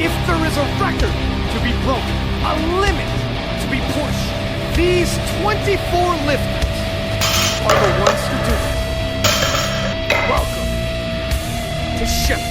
If there is a record to be broken, a limit to be pushed, these 24 lifters are the ones to do it. Welcome to Sheffield.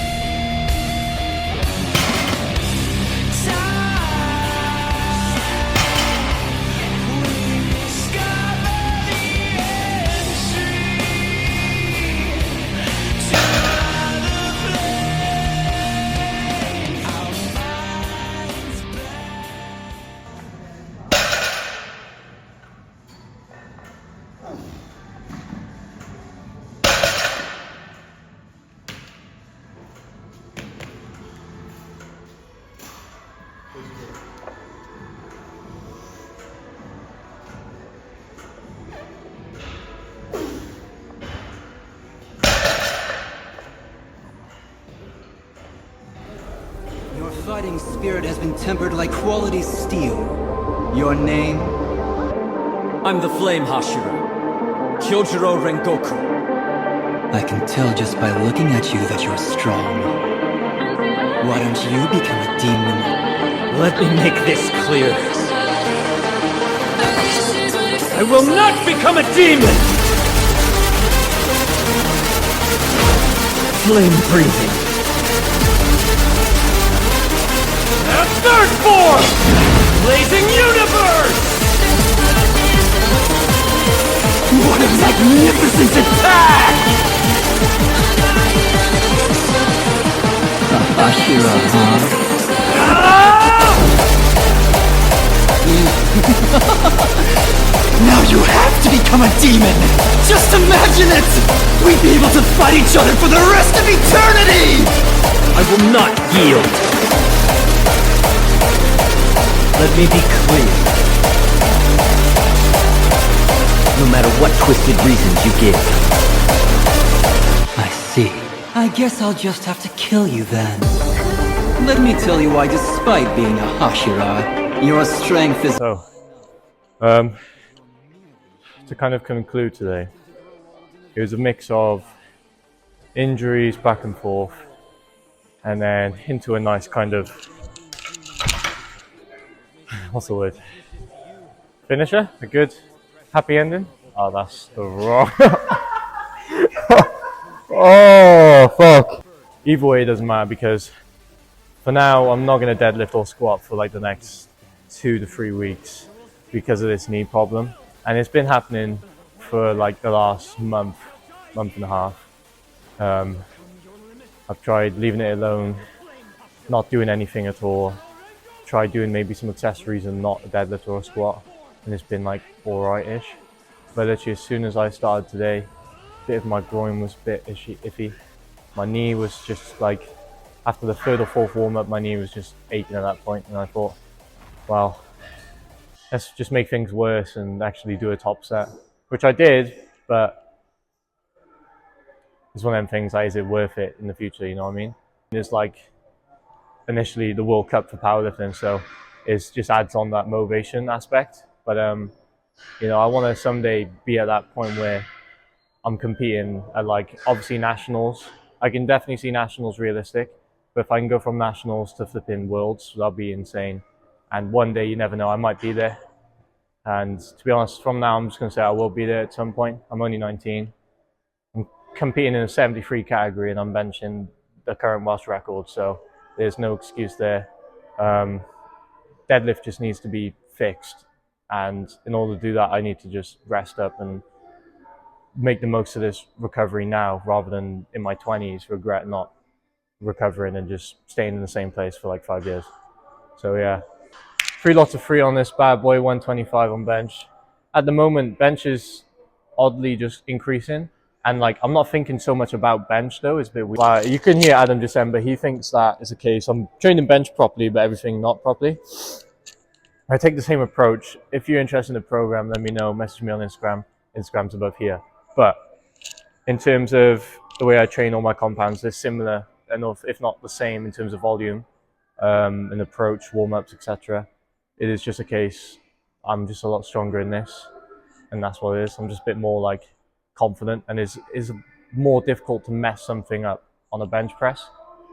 Your fighting spirit has been tempered like quality steel. Your name? I'm the Flame Hashira, Kyojuro Rengoku. I can tell just by looking at you that you're strong. Why don't you become a demon? Let me make this clear. I will not become a demon! Flame breathing. A third form! Blazing universe! What a magnificent attack! Hashira, huh? Now you have to become a demon! Just imagine it! We'd be able to fight each other for the rest of eternity! I will not yield. Let me be clear. No matter what twisted reasons you give. I see. I guess I'll just have to kill you then. Let me tell you why, despite being a Hashira, your strength is... So, to kind of conclude today, it was a mix of injuries back and forth, and then into a nice kind of, what's the word? Finisher? A good, happy ending? Oh, that's the wrong... Oh, fuck. Either way, it doesn't matter because for now, I'm not going to deadlift or squat for like the next 2 to 3 weeks because of this knee problem. And it's been happening for like the last month and a half. I've tried leaving it alone, not doing anything at all. Tried doing maybe some accessories and not a deadlift or a squat. And it's been like alright-ish. But literally as soon as I started today, a bit of my groin was a bit iffy. My knee was just like, after the third or fourth warm-up, my knee was just aching at that point, and I thought, well, let's just make things worse and actually do a top set, which I did, but it's one of them things, like, is it worth it in the future, you know what I mean? It's like, initially the World Cup for powerlifting, so it just adds on that motivation aspect, but you know, I want to someday be at that point where I'm competing at, like, obviously nationals. I can definitely see nationals realistic, but if I can go from nationals to flipping worlds, that'll be insane. And one day, you never know, I might be there. And to be honest, from now, I'm just going to say I will be there at some point. I'm only 19. I'm competing in a 73 category, and I'm benching the current Welsh record, so there's no excuse there. Deadlift just needs to be fixed. And in order to do that, I need to just rest up and make the most of this recovery now, rather than in my 20s regret not recovering and just staying in the same place for like 5 years. So yeah, 3 lots of 3 on this bad boy, 125 on bench. At the moment, bench is oddly just increasing, and like I'm not thinking so much about bench though. It's a bit weird. You can hear Adam December, he thinks that is the case. I'm training bench properly, but everything not properly. I take the same approach. If you're interested in the program, let me know, message me on Instagram. Instagram's above here. But in terms of the way I train all my compounds, they're similar enough, if not the same, in terms of volume and approach, warm-ups, etc. It is just a case, I'm just a lot stronger in this, and that's what it is. I'm just a bit more like confident, and is more difficult to mess something up on a bench press,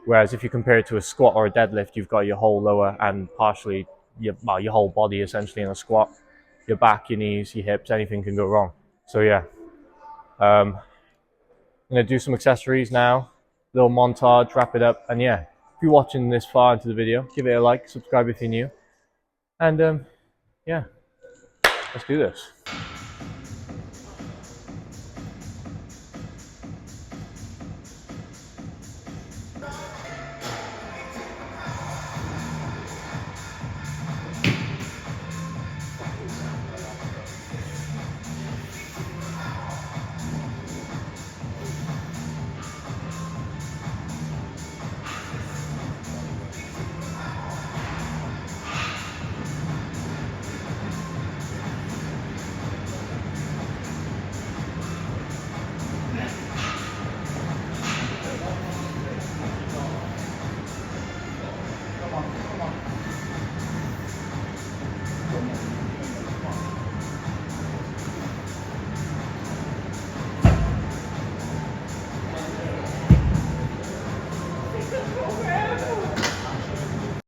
Whereas if you compare it to a squat or a deadlift, you've got your whole lower and partially your whole body essentially in a squat. Your back, your knees, your hips, anything can go wrong. So yeah, I'm gonna do some accessories now, little montage, wrap it up, and yeah, if you're watching this far into the video, give it a like, subscribe if you're new, and yeah, let's do this.